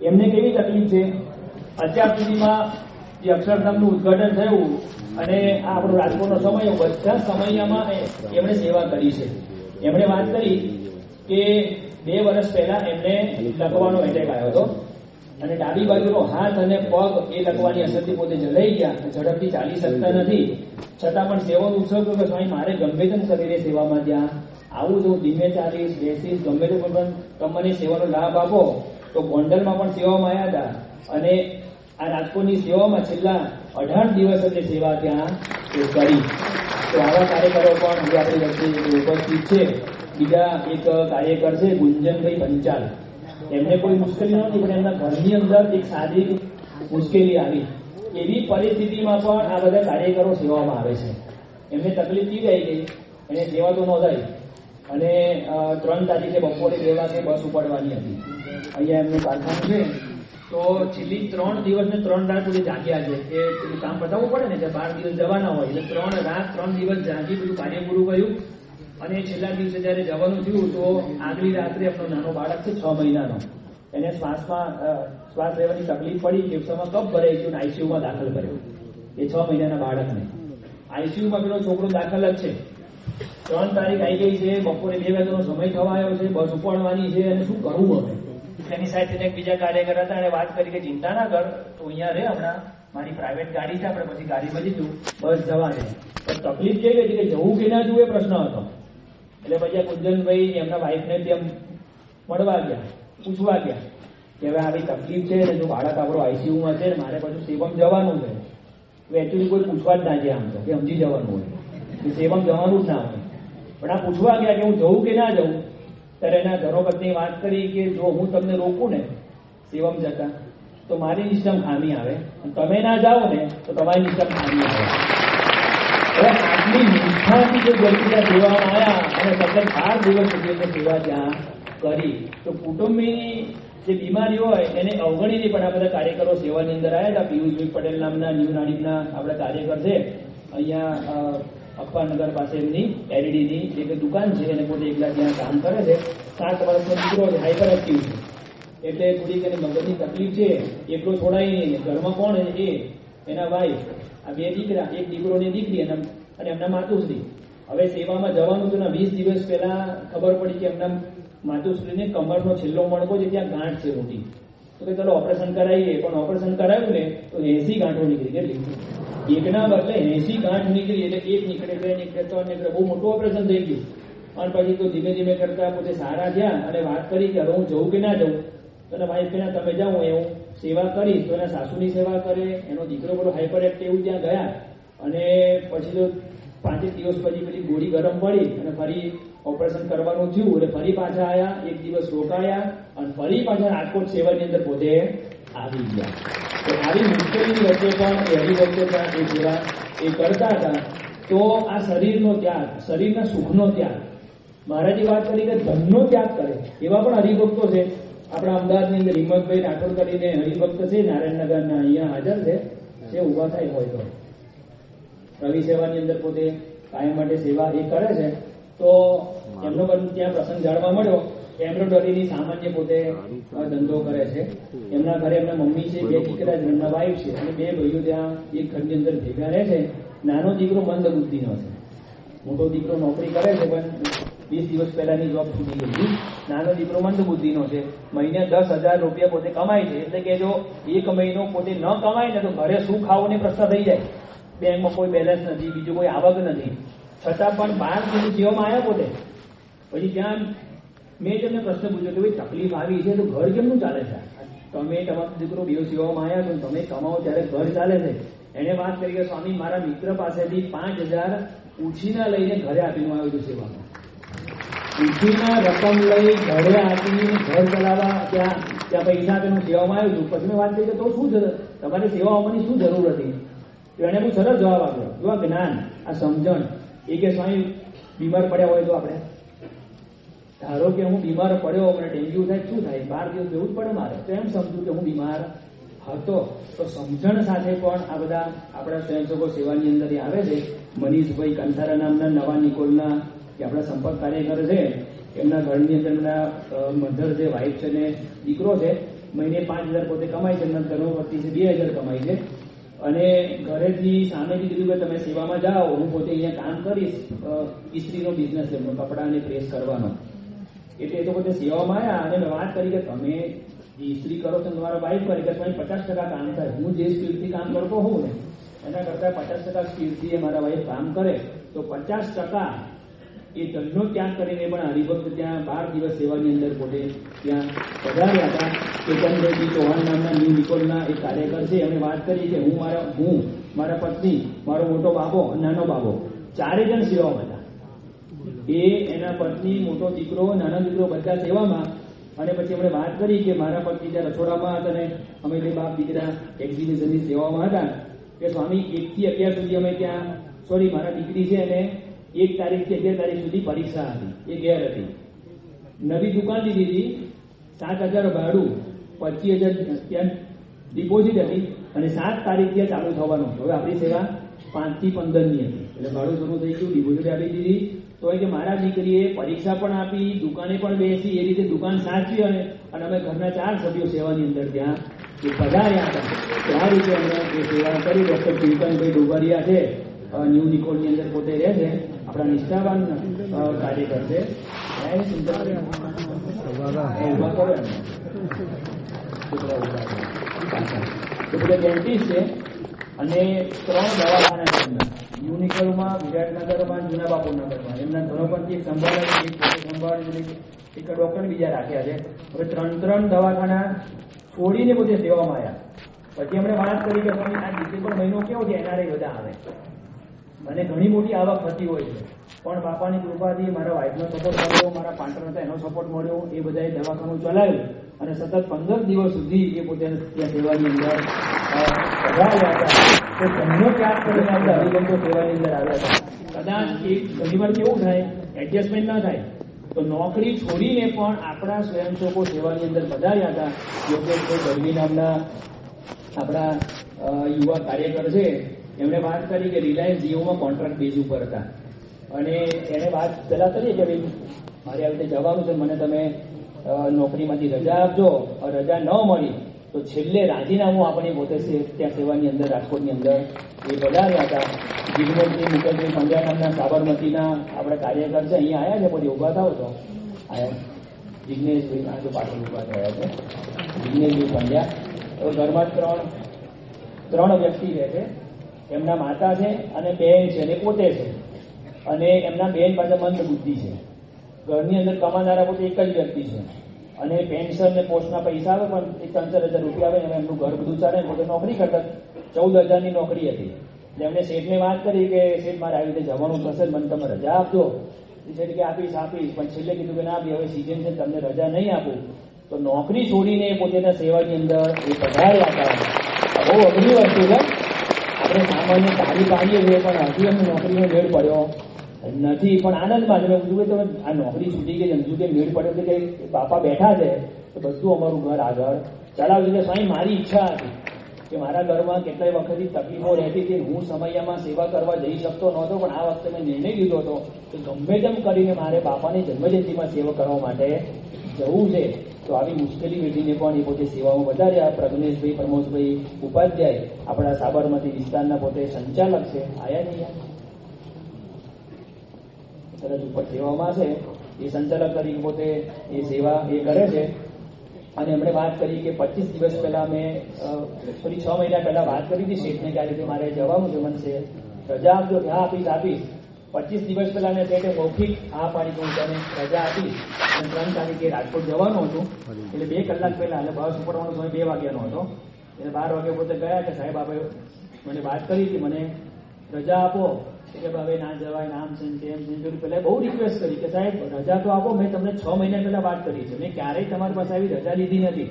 એમને કેવી તકલીફ છે? અત્યાર સુધીમાં જે અક્ષરધામનું ઉદ્ઘાટન થયું અને આ આપણો રાજકોટનો સમય, બધા સમયમાં એમણે સેવા કરી છે. એમણે વાત કરી કે 2 વર્ષ પહેલા એમને લકવાનો એટેક આવ્યો હતો અને ડાબી બાજુનો હાથ અને પગ એ લકવાની અસરથી પોતે જલાઈ ગયા, ઝડપથી ચાલી શકતા નથી. છતાં પણ સેવાનો ઉત્સવ કે સ્વામી મારે ગમે તેમ કરીને સેવામાં ત્યાં આવું જો ધીમે ચાલીશ, બેસીશ, ગમે તે પણ તમને સેવાનો લાભ આપો. તો ગોંડલમાં પણ સેવામાં આવ્યા હતા અને આ રાજકોટની સેવામાં છેલ્લા 18 દિવસ એમને સેવા ત્યાં કરી. તો આવા કાર્યકરો પણ જે આપણી વચ્ચે ઉપસ્થિત છે. બીજા એક કાર્યકર છે ગુંજનભાઈ પંચાલ, એમને કોઈ મુશ્કેલી નહોતી, પણ એમના ઘરની અંદર એક સાદી મુશ્કેલી આવી. એવી પરિસ્થિતિમાં પણ આ બધા કાર્યકરો સેવામાં આવે છે. એમને તકલીફ કેવી આવી ગઈ, એને સેવા તો નોંધાઈ અને 3 તારીખે બપોરે 2 વાગે બસ ઉપાડવાની હતી. અહીંયા એમનું કારખાનું છે. તો છેલ્લી 3 દિવસ ને 3 રાત સુધી જાગ્યા છે કે પેલું કામ પતાવવું પડે ને, 12 દિવસ જવાના હોય એટલે 3 રાત 3 દિવસ જાગી બધું કાર્ય પૂરું કર્યું. અને છેલ્લા દિવસે જયારે જવાનું થયું તો આગલી રાત્રે આપણો નાનો બાળક છે 6 મહિનાનો, એને શ્વાસ લેવાની તકલીફ પડી, ફેફસામાં કફ ભરાઈ ગયો, આઈસીયુમાં દાખલ કર્યો. એ 6 મહિનાના બાળકને આઈસીયુમાં પેલો છોકરો દાખલ જ છે. 3 તારીખ આવી ગઈ છે, બપોરે 2 વાગ્યાનો સમય થવા આવ્યો છે, બસ ઉપાડવાની છે અને શું કરવું હવે? તેની સાથે એક બીજા કાર્યકર હતા અને વાત કરી કે ચિંતા ના કર, તો અહીંયા રે, હમણાં મારી પ્રાઇવેટ ગાડી છે, આપણે પછી ગાડીમાં જઈશું, બસ જવા દે. પણ તકલીફ કેવી હતી કે જવું કે ના જવું એ પ્રશ્ન હતો. એટલે પછી કુંજનભાઈ એમના વાઈફને ત્યાં મળવા ગયા, પૂછવા ગયા કે હવે આવી તકલીફ છે ને, જો બાળક આપણો આઈસીયુમાં છે ને મારે પાછું સેવમ જવાનું છે. એકચ્યુઅલી કોઈ પૂછવા જ ના જાય, આમ તો કે સમજી જવાનું હોય કે સેવમ જવાનું જ ના હોય. પણ આ પૂછવા ગયા કે હું જવું કે ના જવું. ત્યારે એના ધર્મપત્ની વાત કરી કે જો હું તમને રોકું ને સેવમ જતા તો મારી નિષ્ઠામાં ખામી આવે, તમે ના જાઓ ને તો તમારી નિષ્ઠામાં ખામી આવે. હવે આટલી નિષ્ઠાથી જો વ્યક્તિના સેવામાં આવ્યા અને સતત 12 દિવસ સુધી એમને સેવા ત્યાં કરી, તો કુટુંબની જે બીમારી હોય એને અવગણીને પણ આ બધા કાર્યકરો સેવાની અંદર આવ્યા હતા. પિયુષભાઈ પટેલ નામના ન્યૂ નાડીના આપણા કાર્યકર છે, અહીંયા અપ્પાનગર પાસે એમની એલઈડીની એક દુકાન છે, અને પોતે એકલા ત્યાં કામ કરે છે. 7 વર્ષનો દીકરો છે, હાઈપર એક્ટિવ છે, એટલે થોડીક એની મગજની તકલીફ છે, એકલો છોડાય નહીં. ઘરમાં કોણ છે? એના વાઈફ, આ 2 દીકરા, એક દીકરો ને દીકરી અને એમના માતુશ્રી. હવે સેવામાં જવાનું તો 20 દિવસ પહેલા ખબર પડી કે એમના માતુશ્રીને કમરનો છેલ્લો મણકો છે ત્યાં ગાંઠ છે મોટી. તો કે ચલો ઓપરેશન કરાવીએ, પણ ઓપરેશન કરાવ્યું ને તો 80 ગાંઠો નીકળી. કેટલી? એકના બદલે 80 ગાંઠ નીકળી. એટલે 1 નીકળે, 2 નીકળે, 3 નીકળે, બહુ મોટું ઓપરેશન થઈ ગયું. અને પછી તો ધીમે ધીમે કરતા પોતે સારા થયા અને વાત કરી કે હવે હું જવું કે ના જવું. તો એના વાઈફ કહેના તમે જાઓ, હું સેવા કરીશ. તો એના સાસુની સેવા કરે, એનો દીકરો પેલો હાઈપર એક્ટિવ ત્યાં ગયા અને પછી તો 5 દિવસ પછી પેલી ગોળી ગરમ પડી અને ફરી ઓપરેશન કરવાનું થયું. એટલે ફરી પાછા આવ્યા, 1 દિવસ રોકાયા અને ફરી પાછા રાજકોટ સેવાની અંદર પોતે આવી ગયા. તો આવી મુશ્કેલીની વચ્ચે પણ હરિભક્તો ત્યાં એ સેવા એ કરતા હતા. તો આ શરીરનો ત્યાગ, શરીરના સુખનો ત્યાગ, મહારાજે વાત કરી કે ધનનો ત્યાગ કરે એવા પણ હરિભક્તો છે. આપણા અમદાવાદની અંદર હિંમતભાઈ રાઠોડ કરીને હરિભક્ત છે, નારાયણનગરના, અહીંયા હાજર છે. જે ઉભા થાય હોય તો રવિ સેવાની અંદર પોતે કાયમ માટે સેવા એ કરે છે. તો એમનો પણ ત્યાં પ્રસંગ જાણવા મળ્યો. એમ્બ્રોઇડરીની સામાન્ય પોતે ધંધો કરે છે. એમના ઘરે એમના મમ્મી છે, 2 દીકરા છે, એમના વાઈફ છે અને 2 ભાઈઓ ત્યાં એક ઘરની અંદર ભેગા રહે છે. નાનો દીકરો મંદ બુદ્ધિનો છે, મોટો દીકરો નોકરી કરે છે પણ 20 દિવસ પહેલાની જોબ છૂટી ગઈ. નાનો દીકરો મંદ બુદ્ધિનો છે, મહિને 10,000 રૂપિયા પોતે કમાય છે. એટલે કે જો 1 મહિનો પોતે ન કમાય ને તો ઘરે શું ખાવું ને પ્રશ્ન થઈ જાય. બેંકમાં કોઈ બેલેન્સ નથી, બીજું કોઈ આવક નથી, છતાં પણ 12 સુધી સેવામાં આવ્યા પોતે. પછી ત્યાં મેં તમને પ્રશ્ન પૂછ્યો કે ભાઈ તકલીફ આવી છે તો ઘર કેમનું ચાલે છે? તમે તમારો દીકરો 2 સેવામાં આવ્યા છો, તમે કમાવો ત્યારે ઘર ચાલે છે. એને વાત કરી કે સ્વામી મારા મિત્ર પાસેથી 5,000 ઉછીના લઈને ઘરે આપીને આવ્યો છું સેવામાં. ઉછીના રકમ લઈ ઘરે આપીને ઘર ચલાવવા ત્યાં પૈસા આપીને સેવામાં આવ્યો છું. પછી મેં વાત કરી કે તો શું તમારે સેવા આપવાની શું જરૂર હતી? તો એને બહુ સરસ જવાબ આપ્યો. જો આ જ્ઞાન, આ સમજણ. એ કે સ્વામી બીમાર પડ્યા હોય તો આપણે ધારો કે હું બીમાર પડ્યો, મને ડેન્ગ્યુ થાય, શું થાય? 12 દિવસ એવું જ પડે મારે. તો એમ સમજુ કે હું બીમાર હતો. તો સમજણ સાથે પણ આ બધા આપણા સ્વયંસેવકો સેવાની અંદર આવે છે. મનીષભાઈ કંથારા નામના નવા નિકોલના કે આપણા સંપર્ક કાર્યકર છે, એમના ઘરની અંદર એમના મધર છે, વાઈફ છે ને દીકરો છે. મહિને 5,000 પોતે કમાય છે, એમના ધર્મપત્ની છે 2,000 કમાય છે. અને ઘરેથી સામેથી કીધું કે તમે સેવામાં જાઓ, હું પોતે અહીંયા કામ કરીશ. ઇસ્ત્રીનો બિઝનેસ છે એમનો, કપડાને પ્રેસ કરવાનો. એટલે એ તો પોતે સેવામાં આવ્યા અને મેં વાત કરી કે તમે ઇસ્ત્રી કરો છો તમારા વાઇફ કરે કે તમારી 50% કામ થાય. હું જે સ્પીડથી કામ કરતો હોઉં ને એના કરતાં 50% સ્પીડથી મારા વાઇફ કામ કરે તો 50% એ ધનનો ત્યાગ કરીને પણ હરિભક્ત ત્યાં 12 દિવસ સેવાની અંદર પોતે ત્યાં પધાર્યા હતા. કેતનભાઈ ચૌહાણ નામના ન્યૂ નિકોલના એક કાર્યકર છે. એમણે વાત કરી કે હું મારા પત્ની, મારો મોટો બાબો, નાનો બાબો, 4 જણ સેવામાં હતા. એ એના પત્ની, મોટો દીકરો, નાનો દીકરો બધા સેવામાં. અને પછી એમણે વાત કરી કે મારા પત્ની ત્યાં રસોડામાં હતા અને અમે બે બાપ દીકરા એક્ઝિબિશનની સેવામાં હતા કે સ્વામી 1 થી 11 સુધી અમે ત્યાં, મારા દીકરી છે અને 1 તારીખથી 11 તારીખ સુધી પરીક્ષા હતી, એ ઘેર હતી. નવી દુકાન લીધી હતી, 7,000 ભાડું, 25,000 ત્યાં ડિપોઝિટ હતી અને 7 તારીખ ત્યાં ચાલુ થવાનું. હવે આપણી સેવા 5 થી 15ની હતી એટલે ભાડું શરૂ થઈ ગયું, ડિપોઝિટ આપી દીધી. તો એ કે મારા દીકરીએ પરીક્ષા પણ આપી, દુકાને પણ બેસી, એ રીતે દુકાન સાચવી અને અમે ઘરના 4 સભ્યો સેવાની અંદર ત્યાં પધાર્યા હતા. તો આ રીતે અમે એ સેવા કરી. ડોક્ટર કિરીટનભાઈ ડોબરિયા છે, ન્યૂ નિકોલની અંદર પોતે રહે છે, આપણા નિષ્ઠાવાન કાર્યકર છે. ઉભા કરો એમ ડેન્ટિસ્ટ છે અને 3 દવાખાના છે એમના ન્યૂ નિકોલમાં, વિરાટનગરમાં, જૂના બાપુનગરમાં. એમના ધર્મપત્ની સંભાળે એક ડોક્ટર બીજા રાખ્યા છે. હવે 3 દવાખાના છોડીને પોતે સેવામાં આવ્યા. પછી એમણે વાત કરી કે આ ડિસેમ્બર મહિનો કેવો છે, એનઆરઆઈ બધા આવે અને ઘણી મોટી આવક થતી હોય છે. પણ બાપાની કૃપાથી મારા વાઇફનો સપોર્ટ મળ્યો, મારા પાર્ટનર હતા એનો સપોર્ટ મળ્યો. એ બધાએ દવાખાનું ચલાવ્યું અને સતત 15 દિવસ સુધી એ પોતે ત્યાં સેવાની અંદર પધાર્યા હતા. તો ધનનો ત્યાગ કરીને આપણે હરિભક્તો સેવાની અંદર આવ્યા હતા. કદાચ ઘણી વાર કેવું થાય, એડજસ્ટમેન્ટ ના થાય તો નોકરી છોડીને પણ આપણા સ્વયંસેવકો સેવાની અંદર પધાર્યા હતા. યોગેશભાઈ ગઢવી નામના આપણા યુવા કાર્યકર છે, એમણે વાત કરી કે રિલાયન્સ જીઓમાં કોન્ટ્રાક્ટ બેઝ ઉપર હતા અને એને વાત પહેલા કરી કે ભાઈ મારે આવી રીતે જવાનું છે, મને તમે નોકરીમાંથી રજા આપજો. રજા ન મળી તો છેલ્લે રાજીનામું આપણી પોતે ત્યાં સેવાની અંદર, રાજકોટની અંદર એ પધાર્યા હતા. જિગ્નેશજી મુકેશભાઈ પંડ્યા નામના સાબરમતીના આપણા કાર્યકર છે, અહીંયા આવ્યા છે. પછી ઉભા થાવ તો આવ્યા જિગ્નેશભાઈ, આ તો પાછળ ઉભા થયા છે. જિગ્નેશભાઈ પંડ્યા ઘરમાં 3 વ્યક્તિ રહે છે. એમના માતા છે અને બેન છે અને પોતે છે. અને એમના બેન પાસે મંદ બુદ્ધિ છે. ઘરની અંદર કમાનારા પોતે એક જ વ્યક્તિ છે અને પેન્શન ને પોસ્ટના પૈસા આવે પણ 15,000 રૂપિયા આવે. એમનું ઘર બધું ચાલે, પોતે નોકરી કરતા. 14,000ની નોકરી હતી. એટલે એમને શેઠને વાત કરી કે શેઠ મારે આવી રીતે જવાનું થશે, મને તમે રજા આપજો. શેઠ કે આપીશ. પણ છેલ્લે કીધું કે ના બી હવે સીઝન છે, તમને રજા નહીં આપું. તો નોકરી છોડીને પોતાના સેવાની અંદર એ પધાર્યા હતા. બહુ અઘરી વસ્તુ છે. આપણે સામાન્ય તારી પાડીએ છીએ પણ હજી અમને નોકરીનો મેળ પડ્યો નથી. પણ આનંદમાં તમે પૂછ્યું કે તમે આ નોકરી છૂટી ગઈ, હજુ કે મેળ પડ્યો છે કે બાપા બેઠા છે તો બધું અમારું ઘર આગળ ચલાવ્યું છે. સ્વામી મારી ઈચ્છા હતી કે મારા ઘરમાં કેટલાય વખતથી તકલીફો રહેતી હતી, હું સમયમાં સેવા કરવા જઈ શકતો નહોતો. પણ આ વખતે મેં નિર્ણય લીધો હતો કે ગમે તેમ કરીને મારે બાપાની જન્મજયંતિમાં સેવા કરવા માટે જવું છે. તો આવી મુશ્કેલી વેઠીને પણ એ પોતે સેવામાં વધાર્યા. પ્રજ્ઞેશભાઈ પ્રમોદભાઈ ઉપાધ્યાય આપણા સાબરમતી વિસ્તારના પોતે સંચાલક છે, આયા નહીં સરસ ઉપર સેવામાં છે. એ સંચાલક તરીકે પોતે એ સેવા એ કરે છે. અને એમણે વાત કરી કે 25 દિવસ પહેલા મેં 6 મહિના પહેલા વાત કરી હતી શેઠને કે આ રીતે મારે જવાનું છે, મને રજા આપજો. હા આપીશ. 25 દિવસ પહેલા મેં શેઠે મૌખિક હા પાડી કે હું તને રજા આપીશ અને 3 તારીખે રાજકોટ જવાનું હતું. એટલે 2 કલાક પહેલા, એટલે બસ ઉપડવાનો સમય 2 વાગ્યાનો હતો. એટલે 12 વાગે પોતે ગયા કે સાહેબ આપણે મને વાત કરી હતી, મને રજા આપો. કે હવે ના જવાય, નામ છે તેમ છે. પહેલા બહુ રિક્વેસ્ટ કરી કે સાહેબ રજા તો આપો, મેં તમને 6 મહિના પહેલા વાત કરી છે, મેં ક્યારેય તમારી પાસે આવી રજા લીધી નથી.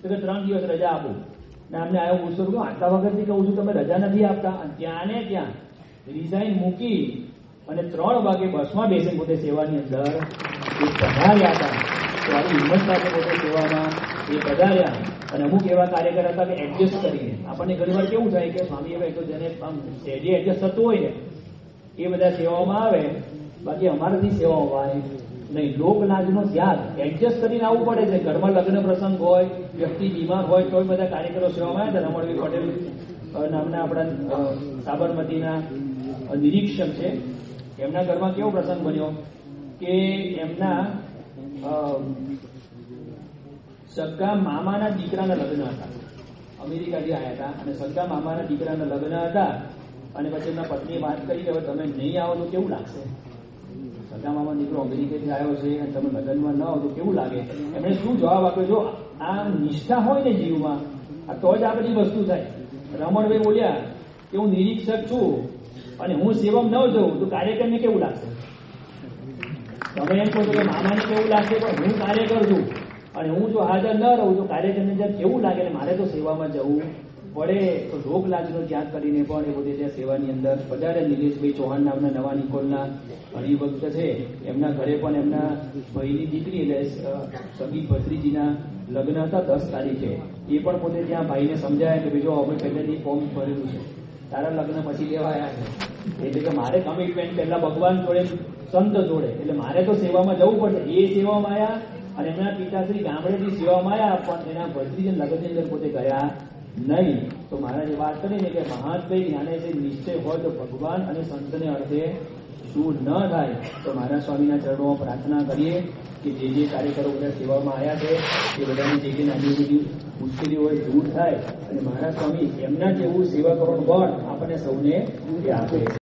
તો કે 3 દિવસ રજા આપું. ને અમને આવ્યો ગુસ્સો કે આટલા વખતથી કહું છું તમે રજા નથી આપતા. અને ત્યાં ને ત્યાં રિઝાઇન મૂકી અને 3 વાગે બસમાં બેસીને પોતે સેવાની અંદર એ પધાર્યા હતા. તો આવી હિંમત સાથે પોતે સેવામાં એ પધાર્યા. અને અમુક એવા કાર્યકર હતા કે એડજસ્ટ કરીને, આપણને ઘણી વાર કેવું થાય કે સ્વામી હવે તો જેને આમ એડજસ્ટ થતું હોય ને એ બધા સેવામાં આવે, બાકી અમારાથી સેવામાં નહીં. લોક લાજનો ત્યાગ એડજસ્ટ કરીને આવવું પડે છે. ઘરમાં લગ્ન પ્રસંગ હોય, વ્યક્તિ બીમાર હોય, તોય બધા કાર્યકરો સેવામાં આવ્યા હતા. રમણવીર પટેલ નામના આપણા સાબરમતીના નિરીક્ષક છે. એમના ઘરમાં કેવો પ્રસંગ બન્યો કે એમના સગા મામાના દીકરાના લગ્ન હતા. અમેરિકાથી આવ્યા હતા અને સગા મામાના દીકરાના લગ્ન હતા. અને પછી એમના પત્નીએ વાત કરી કે હવે તમે નહીં આવો તો કેવું લાગશે? સગા મામા દીકરો અમેરિકાથી આવ્યો છે અને તમે લગ્નમાં ન આવો તો કેવું લાગે? એમણે શું જવાબ આપ્યો? જો આ નિષ્ઠા હોય ને જીવમાં, તો જ આ બધી વસ્તુ થાય. રમણભાઈ બોલ્યા કે હું નિરીક્ષક છું અને હું સેવામાં ન જઉં તો કાર્યકરને કેવું લાગશે? તમે એમ કહો છો કે મામાને કેવું લાગશે, પણ હું કાર્યકર છું અને હું જો હાજર ન રહું તો કાર્યકરને જ્યાં કેવું લાગે ને મારે તો સેવામાં જવું પડે. તો લોક લાજનો ત્યાગ કરીને પણ એ પોતે ત્યાં સેવાની અંદર વધારે. નિલેશભાઈ ચૌહાણ નામના નવા નિકોલના હરિભક્ત છે, એમના ઘરે પણ એમના ભાઈની દીકરી એટલે સગી ભત્રીજીના લગ્ન હતા 10 તારીખે. એ પણ પોતે ત્યાં ભાઈને સમજાય કે બીજો અમે પહેલેથી ફોર્મ ભરેલું છે, તારા લગ્ન પછી લેવા આવ્યા છે. એટલે કે મારે કમિટમેન્ટ પહેલા ભગવાન જોડે, સંત જોડે, એટલે મારે તો સેવામાં જવું પડશે. એ સેવામાં આવ્યા અને એમના પિતાશ્રી ગામડેથી સેવામાં આવ્યા, પણ એના ભત્રીજી લગ્નની અંદર પોતે ગયા નહીં. તો મહારાજે વાત કરી ને કે મહાત્મય જ્ઞાને જે નિશ્ચય હોય તો ભગવાન અને સંતને અર્થે શું ન થાય. તો મહારાજ સ્વામીના ચરણોમાં પ્રાર્થના કરીએ કે જે કાર્યકરો બધા સેવામાં આવ્યા છે એ બધાની જે નાની બધી મુશ્કેલીઓ હોય દૂર થાય અને મહારાજ સ્વામી એમના જેવું સેવા કરવાનું બળ આપણને સૌને આપે.